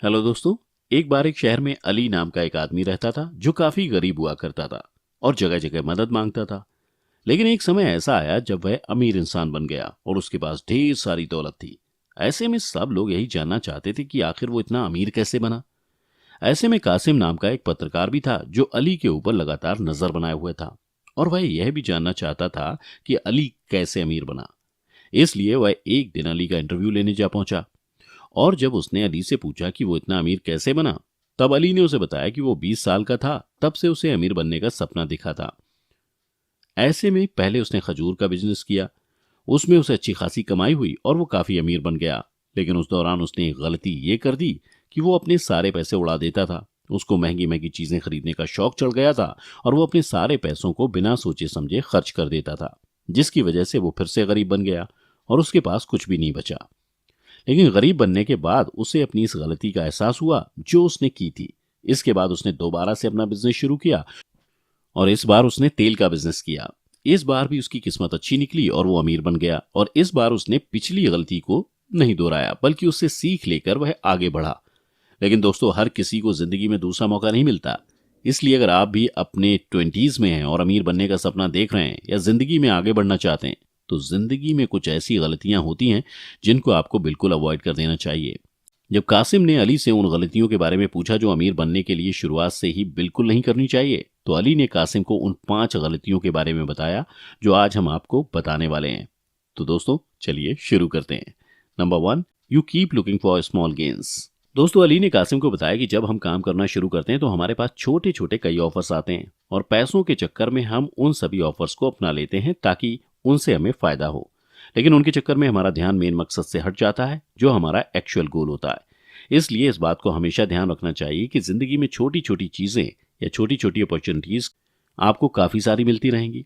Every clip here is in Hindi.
हेलो दोस्तों। एक बार एक शहर में अली नाम का एक आदमी रहता था जो काफी गरीब हुआ करता था और जगह जगह मदद मांगता था। लेकिन एक समय ऐसा आया जब वह अमीर इंसान बन गया और उसके पास ढेर सारी दौलत थी। ऐसे में सब लोग यही जानना चाहते थे कि आखिर वो इतना अमीर कैसे बना। ऐसे में कासिम नाम का एक पत्रकार भी था जो अली के ऊपर लगातार नजर बनाए हुए था और वह यह भी जानना चाहता था कि अली कैसे अमीर बना। इसलिए वह एक दिन अली का इंटरव्यू लेने जा पहुंचा और जब उसने अली से पूछा कि वो इतना अमीर कैसे बना, तब अली ने उसे बताया कि वो 20 साल का था तब से उसे अमीर बनने का सपना दिखा था। ऐसे में पहले उसने खजूर का बिजनेस किया, उसमें उसे अच्छी खासी कमाई हुई और वो काफी अमीर बन गया। लेकिन उस दौरान उसने एक गलती ये कर दी कि वो अपने सारे पैसे उड़ा देता था। उसको महंगी महंगी चीजें खरीदने का शौक चढ़ गया था और वो अपने सारे पैसों को बिना सोचे समझे खर्च कर देता था, जिसकी वजह से वो फिर से गरीब बन गया और उसके पास कुछ भी नहीं बचा। लेकिन गरीब बनने के बाद उसे अपनी इस गलती का एहसास हुआ जो उसने की थी। इसके बाद उसने दोबारा से अपना बिजनेस शुरू किया और इस बार उसने तेल का बिजनेस किया। इस बार भी उसकी किस्मत अच्छी निकली और वो अमीर बन गया और इस बार उसने पिछली गलती को नहीं दोहराया बल्कि उससे सीख लेकर वह आगे बढ़ा। लेकिन दोस्तों, हर किसी को जिंदगी में दूसरा मौका नहीं मिलता। इसलिए अगर आप भी अपने 20s में हैं और अमीर बनने का सपना देख रहे हैं या जिंदगी में आगे बढ़ना चाहते हैं, तो जिंदगी में कुछ ऐसी गलतियां होती हैं जिनको आपको बिल्कुल अवॉइड कर देना चाहिए। जब कासिम ने अली से उन गलतियों के बारे में पूछा जो अमीर बनने के लिए शुरुआत से ही बिल्कुल नहीं करनी चाहिए, तो अली ने कासिम को उन 5 गलतियों के बारे में बताया जो आज हम आपको बताने वाले हैं। तो दोस्तों, चलिए शुरू करते हैं। Number 1, you keep looking for small gains. दोस्तों, अली ने कासिम को बताया कि जब हम काम करना शुरू करते हैं तो हमारे पास छोटे छोटे कई ऑफर्स आते हैं और पैसों के चक्कर में हम उन सभी ऑफर्स को अपना लेते हैं ताकि उनसे हमें फायदा हो। लेकिन उनके चक्कर में हमारा ध्यान मेन मकसद से हट जाता है जो हमारा एक्चुअल गोल होता है। इसलिए इस बात को हमेशा ध्यान रखना चाहिए कि जिंदगी में छोटी छोटी चीजें या छोटी छोटी अपॉर्चुनिटीज आपको काफी सारी मिलती रहेंगी,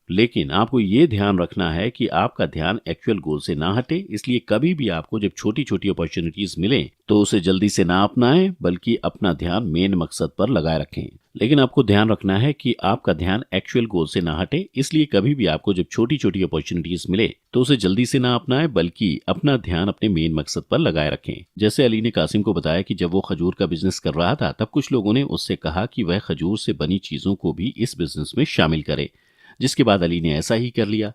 लेकिन आपको ये ध्यान रखना है कि आपका ध्यान एक्चुअल गोल से ना हटे। इसलिए कभी भी आपको जब छोटी छोटी अपॉर्चुनिटीज मिले तो उसे जल्दी से ना अपनाएं बल्कि अपना ध्यान मेन मकसद पर लगाए रखें। लेकिन आपको ध्यान रखना है कि आपका ध्यान एक्चुअल गोल से ना हटे। इसलिए कभी भी आपको जब छोटी छोटी अपॉर्चुनिटीज मिले तो उसे जल्दी से ना अपनाएं बल्कि अपना ध्यान अपने मेन मकसद पर लगाए रखें। जैसे अली ने कासिम को बताया कि जब वो खजूर का बिजनेस कर रहा था तब कुछ लोगों ने उससे कहा कि वह खजूर से बनी चीजों को भी इस बिजनेस में शामिल करे, जिसके बाद अली ने ऐसा ही कर लिया।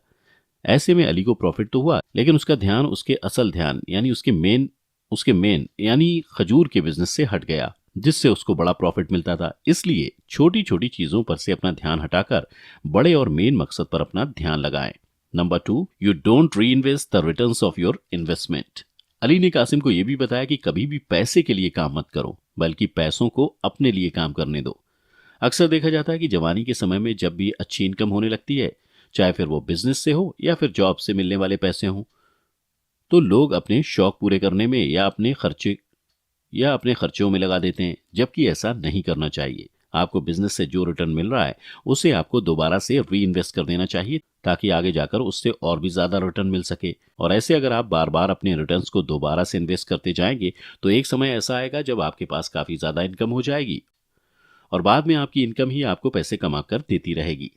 ऐसे में अली को प्रॉफिट तो हुआ, लेकिन उसका ध्यान उसके असल ध्यान यानी उसके मेन यानी खजूर के बिजनेस से हट गया, जिससे उसको बड़ा प्रॉफिट मिलता था। इसलिए छोटी छोटी चीजों पर से अपना ध्यान हटाकर बड़े और मेन मकसद पर अपना ध्यान लगाएं। नंबर 2, यू डोंट री invest the returns of your investment. Ali ने कासिम को यह भी बताया कि कभी भी पैसे के लिए काम मत करो बल्कि पैसों को अपने लिए काम करने दो। अक्सर देखा जाता है कि जवानी के समय में जब भी अच्छी इनकम होने लगती है, चाहे फिर वो बिजनेस से हो या फिर जॉब से मिलने वाले पैसे हों, तो लोग अपने शौक पूरे करने में या अपने खर्चों में लगा देते हैं, जबकि ऐसा नहीं करना चाहिए। आपको बिजनेस से जो रिटर्न मिल रहा है उसे आपको दोबारा से री इन्वेस्ट कर देना चाहिए ताकि आगे जाकर उससे और भी ज्यादा रिटर्न मिल सके। और ऐसे अगर आप बार बार अपने रिटर्न्स को दोबारा से इन्वेस्ट करते जाएंगे तो एक समय ऐसा आएगा जब आपके पास काफी ज्यादा इनकम हो जाएगी और बाद में आपकी इनकम ही आपको पैसे कमा कर देती रहेगी।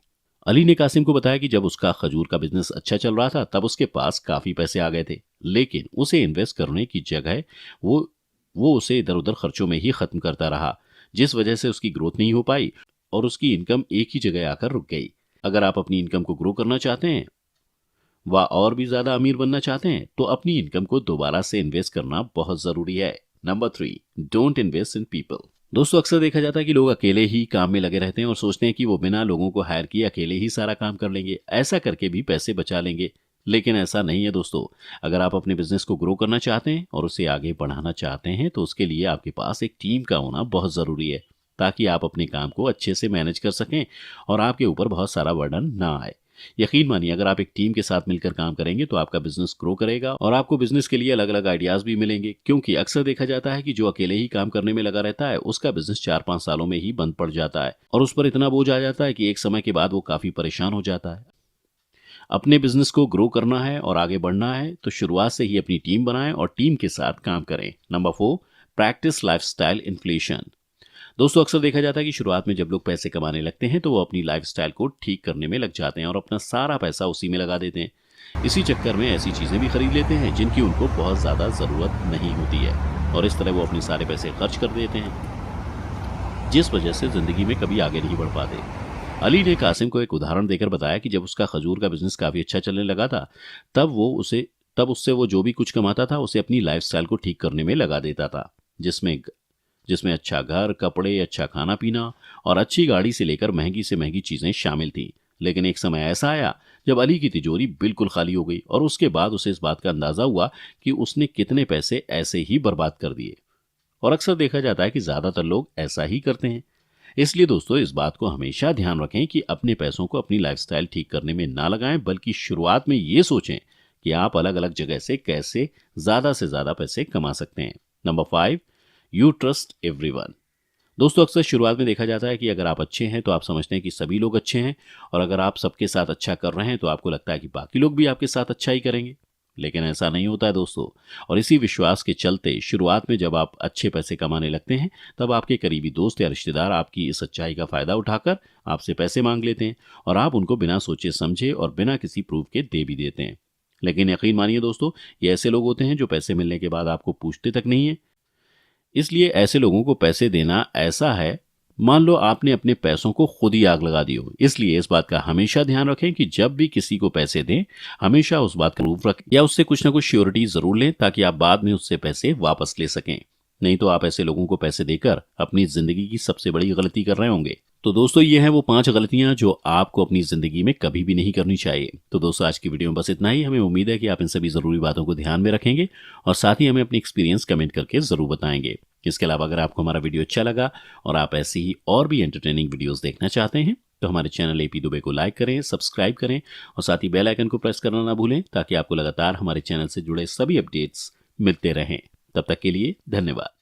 अली ने कासिम को बताया कि जब उसका खजूर का बिजनेस अच्छा चल रहा था तब उसके पास काफी पैसे आ गए थे, लेकिन उसे इन्वेस्ट करने की जगह वो वो उसे इधर उधर खर्चों में ही खत्म करता रहा, जिस वजह से उसकी ग्रोथ नहीं हो पाई और उसकी इनकम एक ही जगह आकर रुक गई। अगर आप अपनी इनकम को ग्रो करना चाहते हैं व और भी ज्यादा अमीर बनना चाहते हैं तो अपनी इनकम को दोबारा से इन्वेस्ट करना बहुत जरूरी है। Number 3, don't invest in people. दोस्तों, अक्सर देखा जाता है कि लोग अकेले ही काम में लगे रहते हैं और सोचते हैं कि वो बिना लोगों को हायर किए अकेले ही सारा काम कर लेंगे, ऐसा करके भी पैसे बचा लेंगे। लेकिन ऐसा नहीं है दोस्तों। अगर आप अपने बिजनेस को ग्रो करना चाहते हैं और उसे आगे बढ़ाना चाहते हैं तो उसके लिए आपके पास एक टीम का होना बहुत ज़रूरी है ताकि आप अपने काम को अच्छे से मैनेज कर सकें और आपके ऊपर बहुत सारा बर्डन ना आए। यकीन मानिए, अगर आप एक टीम के साथ मिलकर काम करेंगे तो आपका बिजनेस ग्रो करेगा और आपको बिजनेस के लिए अलग अलग आइडियाज भी मिलेंगे, क्योंकि अक्सर देखा जाता है कि जो अकेले ही काम करने में लगा रहता है उसका बिजनेस 4-5 सालों में ही बंद पड़ जाता है और उस पर इतना बोझ आ जाता है कि एक समय के बाद वो काफी परेशान हो जाता है। अपने बिजनेस को ग्रो करना है और आगे बढ़ना है तो शुरुआत से ही अपनी टीम बनाएं और टीम के साथ काम करें। Number 4, practice lifestyle inflation. दोस्तों, अक्सर देखा जाता है कि शुरुआत में जब लोग पैसे कमाने लगते हैं तो वो अपनी लाइफस्टाइल को ठीक करने में लग जाते हैं और अपना सारा पैसा उसी में लगा देते हैं, इसी चक्कर में ऐसी चीजें भी खरीद लेते हैं जिनकी उनको बहुत ज्यादा जरूरत नहीं होती है और इस तरह वो अपने सारे पैसे खर्च कर देते हैं, जिस वजह से जिंदगी में कभी आगे नहीं बढ़ पाते। अली ने कासिम को एक उदाहरण देकर बताया कि जब उसका खजूर का बिजनेस काफी अच्छा चलने लगा था तब उससे वो जो भी कुछ कमाता था उसे अपनी लाइफस्टाइल को ठीक करने में लगा देता था, जिसमें जिसमें अच्छा घर, कपड़े, अच्छा खाना पीना और अच्छी गाड़ी से लेकर महंगी से महंगी चीजें शामिल थी। लेकिन एक समय ऐसा आया जब अली की तिजोरी बिल्कुल खाली हो गई और उसके बाद उसे इस बात का अंदाजा हुआ कि उसने कितने पैसे ऐसे ही बर्बाद कर दिए। और अक्सर देखा जाता है कि ज्यादातर लोग ऐसा ही करते हैं। इसलिए दोस्तों, इस बात को हमेशा ध्यान रखें कि अपने पैसों को अपनी लाइफस्टाइल ठीक करने में ना लगाएं, बल्कि शुरुआत में ये सोचें कि आप अलग अलग जगह से कैसे ज्यादा से ज्यादा पैसे कमा सकते हैं। Number 5, you trust everyone. दोस्तों, अक्सर शुरुआत में देखा जाता है कि अगर आप अच्छे हैं तो आप समझते हैं कि सभी लोग अच्छे हैं, और अगर आप सबके साथ अच्छा कर रहे हैं तो आपको लगता है कि बाकी लोग भी आपके साथ अच्छा ही करेंगे। लेकिन ऐसा नहीं होता है दोस्तों, और इसी विश्वास के चलते शुरुआत में जब आप अच्छे पैसे कमाने लगते हैं तब आपके करीबी दोस्त या रिश्तेदार आपकी इस सच्चाई का फायदा उठाकर आपसे पैसे मांग लेते हैं और आप उनको बिना सोचे समझे और बिना किसी प्रूफ के दे भी देते हैं। लेकिन यकीन मानिए दोस्तों, ये ऐसे लोग होते हैं जो पैसे मिलने के बाद आपको पूछते तक नहीं है। इसलिए ऐसे लोगों को पैसे देना ऐसा है, मान लो आपने अपने पैसों को खुद ही आग लगा दी हो। इसलिए इस बात का हमेशा ध्यान रखें कि जब भी किसी को पैसे दें, हमेशा उस बात का प्रूफ रखें या उससे कुछ ना कुछ श्योरिटी जरूर लें, ताकि आप बाद में उससे पैसे वापस ले सकें। नहीं तो आप ऐसे लोगों को पैसे देकर अपनी जिंदगी की सबसे बड़ी गलती कर रहे होंगे। तो दोस्तों, ये हैं वो 5 गलतियां जो आपको अपनी जिंदगी में कभी भी नहीं करनी चाहिए। तो दोस्तों, आज की वीडियो में बस इतना ही। हमें उम्मीद है कि आप इन सभी जरूरी बातों को ध्यान में रखेंगे और साथ ही हमें अपनी एक्सपीरियंस कमेंट करके जरूर बताएंगे। इसके अलावा अगर आपको हमारा वीडियो अच्छा लगा और आप ऐसी ही और भी एंटरटेनिंग वीडियोस देखना चाहते हैं तो हमारे चैनल एपी दुबे को लाइक करें, सब्सक्राइब करें और साथ ही बेल आइकन को प्रेस करना ना भूलें, ताकि आपको लगातार हमारे चैनल से जुड़े सभी अपडेट्स मिलते रहें। तब तक के लिए धन्यवाद।